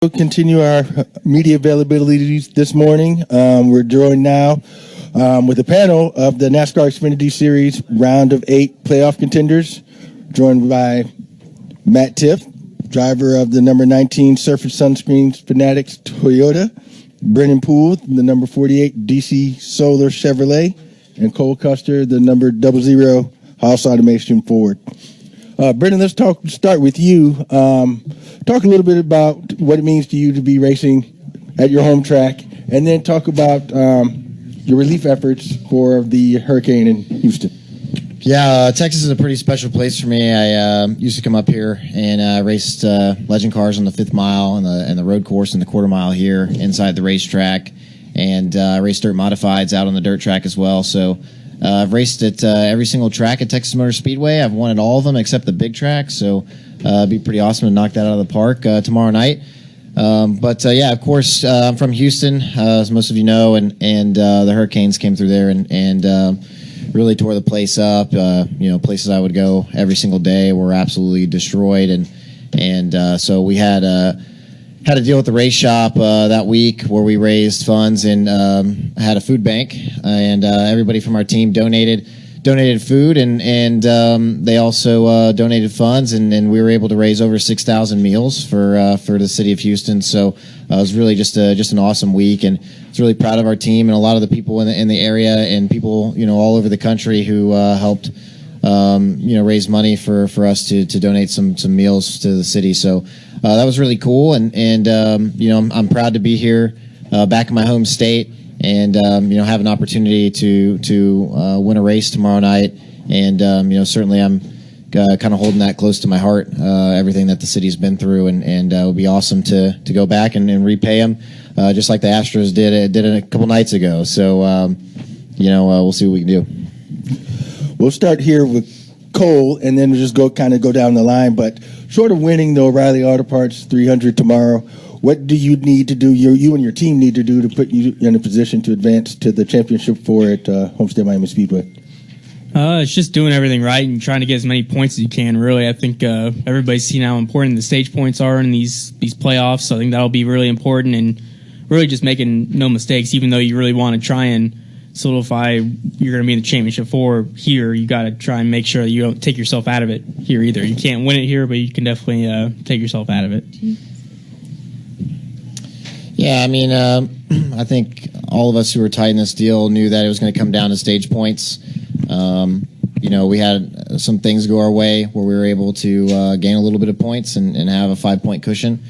We'll continue our media availability this morning. We're joined now with a panel of the NASCAR Xfinity Series Round of 8 playoff contenders, joined by Matt Tiff, driver of the number 19 Surface Sunscreens Fanatics Toyota, Brennan Poole, the number 48 DC Solar Chevrolet, and Cole Custer, the number 00 Haas Automation Ford. Brennan, let's start with you. Talk a little bit about what it means to you to be racing at your home track, and then talk about your relief efforts for the hurricane in Houston. Yeah, Texas is a pretty special place for me. I used to come up here and raced legend cars on the 5th mile and the road course and the quarter mile here inside the racetrack, and raced dirt modifieds out on the dirt track as well. So I've raced at every single track at Texas Motor Speedway. I've won at all of them except the big track, so it'd be pretty awesome to knock that out of the park tomorrow night. Yeah, of course, I'm from Houston, as most of you know, and the hurricanes came through there and really tore the place up. Places I would go every single day were absolutely destroyed, and so we had to deal with the race shop that week where we raised funds and had a food bank, and everybody from our team donated food, and they also donated funds, and we were able to raise over 6,000 meals for the city of Houston. So it was really just an awesome week, and I was really proud of our team and a lot of the people in the area and people all over the country who helped raise money for us to donate some meals to the city. So that was really cool, and I'm proud to be here back in my home state, and have an opportunity to win a race tomorrow night, and certainly I'm kind of holding that close to my heart, everything that the city's been through, and it would be awesome to go back and repay them, just like the Astros did a couple nights ago. So we'll see what we can do. We'll start here with Cole, and then we'll just go down the line. But short of winning the O'Reilly Auto Parts 300 tomorrow, what do you need to do, you and your team need to do to put you in a position to advance to the championship four at Homestead Miami Speedway? It's just doing everything right and trying to get as many points as you can, really. I think everybody's seen how important the stage points are in these playoffs, so I think that'll be really important, and really just making no mistakes. Even though you really want to try and solidify you're going to be in the championship four here, you got to try and make sure that you don't take yourself out of it here either. You can't win it here, but you can definitely take yourself out of it. Yeah, I mean, I think all of us who were tight in this deal knew that it was going to come down to stage points. We had some things go our way where we were able to gain a little bit of points and have a 5-point cushion.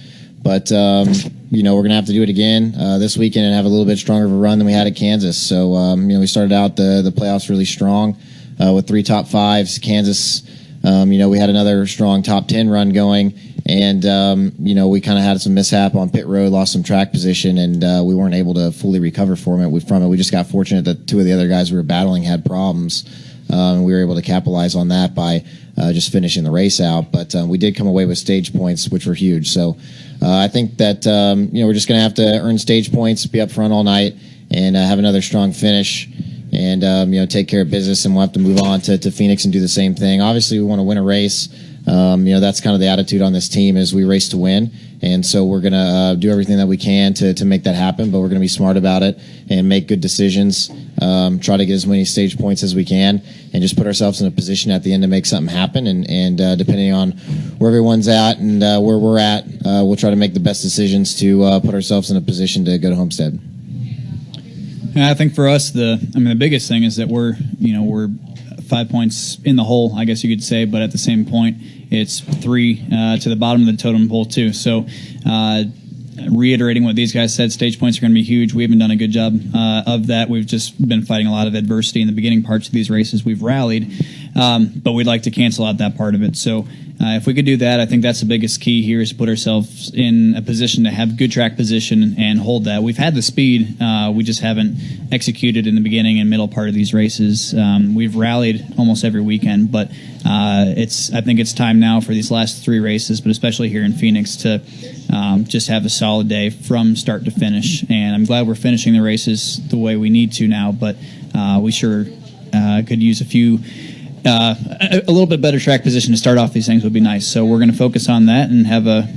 But, we're going to have to do it again this weekend and have a little bit stronger of a run than we had at Kansas. So, we started out the playoffs really strong with 3 top 5s. Kansas, we had another strong top 10 run going. And, we kind of had some mishap on pit road, lost some track position, and we weren't able to fully recover from it. We just got fortunate that 2 of the other guys we were battling had problems. And we were able to capitalize on that by just finishing the race out. But we did come away with stage points, which were huge. So I think that, we're just going to have to earn stage points, be up front all night, and have another strong finish. And, take care of business, and we'll have to move on to Phoenix and do the same thing. Obviously, we want to win a race. That's kind of the attitude on this team is we race to win. And so we're going to do everything that we can to make that happen, but we're going to be smart about it and make good decisions, try to get as many stage points as we can, and just put ourselves in a position at the end to make something happen. And depending on where everyone's at and where we're at, we'll try to make the best decisions to put ourselves in a position to go to Homestead. And I think for us, the biggest thing is that we're 5 points in the hole, I guess you could say, but at the same point, it's 3 to the bottom of the totem pole too. So, reiterating what these guys said, stage points are going to be huge. We haven't done a good job of that. We've just been fighting a lot of adversity in the beginning parts of these races. We've rallied, but we'd like to cancel out that part of it. So if we could do that, I think that's the biggest key here is to put ourselves in a position to have good track position and hold that. We've had the speed. We just haven't executed in the beginning and middle part of these races. We've rallied almost every weekend, but I think it's time now for these last 3 races, but especially here in Phoenix, to just have a solid day from start to finish. And I'm glad we're finishing the races the way we need to now, but we sure could use a few a little bit better track position to start off these things would be nice. So we're going to focus on that and have a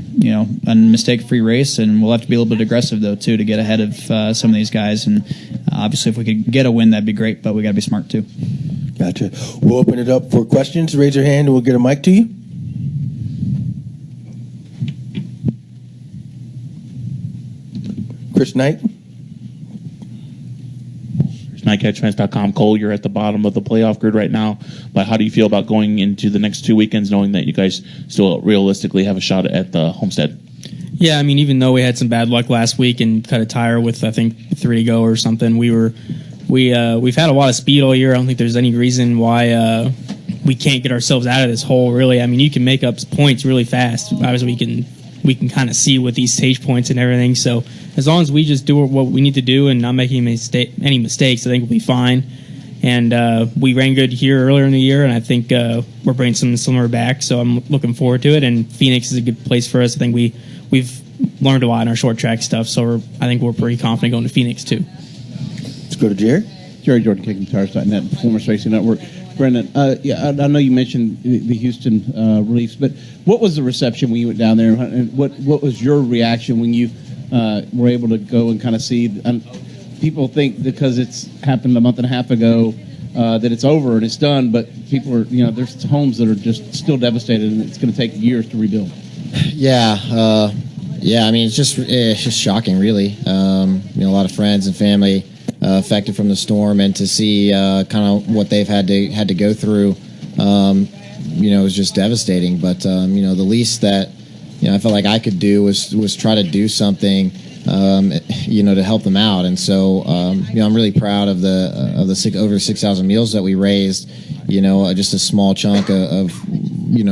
mistake-free race, and we'll have to be a little bit aggressive though too to get ahead of some of these guys. And obviously, if we could get a win, that'd be great. But we got to be smart too. Gotcha. We'll open it up for questions. Raise your hand, and we'll get a mic to you. Chris Knight. NightCatchFans.com. Cole, you're at the bottom of the playoff grid right now, but how do you feel about going into the next 2 weekends knowing that you guys still realistically have a shot at the Homestead? Yeah, I mean, even though we had some bad luck last week and cut a tire with, I think, 3 to go or something, we've had a lot of speed all year. I don't think there's any reason why we can't get ourselves out of this hole, really. I mean, you can make up points really fast. Obviously, we can kind of see with these stage points and everything. So as long as we just do what we need to do and not make any mistakes, I think we'll be fine. And we ran good here earlier in the year, and I think we're bringing something similar back. So I'm looking forward to it. And Phoenix is a good place for us. I think we've learned a lot in our short track stuff. So I think we're pretty confident going to Phoenix too. Let's go to Jerry. Jerry Jordan, KickingTires.net, Performance Racing Network. Brendan, I know you mentioned the Houston release, but what was the reception when you went down there? And what was your reaction when you were able to go and kind of see? People think because it's happened a month and a half ago that it's over and it's done, but people are, there's homes that are just still devastated, and it's going to take years to rebuild. Yeah. I mean, it's just shocking, really. A lot of friends and family affected from the storm, and to see kind of what they've had to go through, is just devastating. But the least that I felt like I could do was try to do something, to help them out. And so I'm really proud of the over 6,000 meals that we raised. Just a small chunk of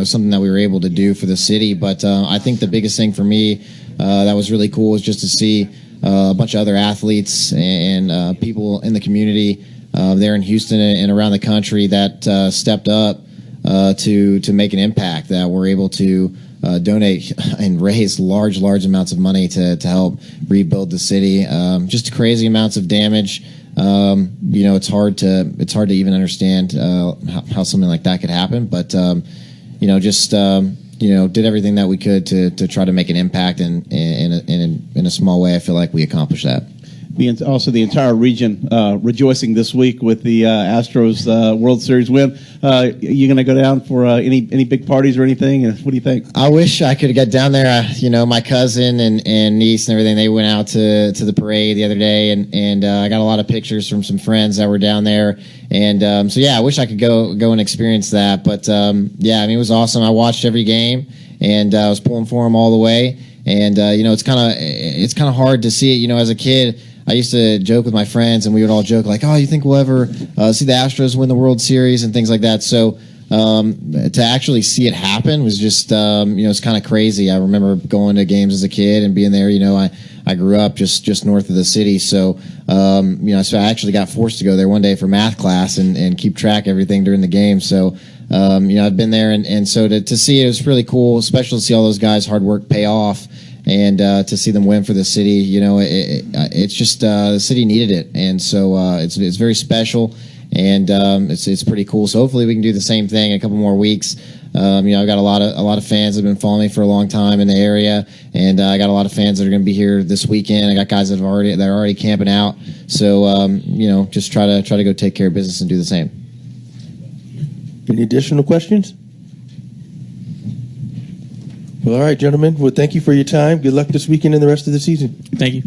something that we were able to do for the city. But I think the biggest thing for me that was really cool was just to see a bunch of other athletes and people in the community there in Houston and around the country that stepped up to make an impact, that were able to donate and raise large amounts of money to help rebuild the city. Just crazy amounts of damage. It's hard to even understand how something like that could happen. But did everything that we could to try to make an impact, and in a small way, I feel like we accomplished that. Also, the entire region rejoicing this week with the Astros World Series win. You going to go down for any big parties or anything? What do you think? I wish I could get down there. My cousin and niece and everything, they went out to the parade the other day, and I got a lot of pictures from some friends that were down there. And I wish I could go and experience that. But it was awesome. I watched every game, and I was pulling for them all the way. And it's kind of hard to see it. As a kid, I used to joke with my friends, and we would all joke like, "Oh, you think we'll ever see the Astros win the World Series?" and things like that. So to actually see it happen was just, it's kind of crazy. I remember going to games as a kid and being there. I grew up just north of the city, so so I actually got forced to go there one day for math class and keep track of everything during the game. So I've been there, and so to see it was really cool, especially to see all those guys' hard work pay off. And to see them win for the city, it's just the city needed it, and so it's very special, and it's pretty cool. So hopefully we can do the same thing in a couple more weeks. I've got a lot of fans that have been following me for a long time in the area, and I got a lot of fans that are going to be here this weekend. I got guys that are already camping out. So just try to go take care of business and do the same. Any additional questions? Well, all right, gentlemen. Well, thank you for your time. Good luck this weekend and the rest of the season. Thank you.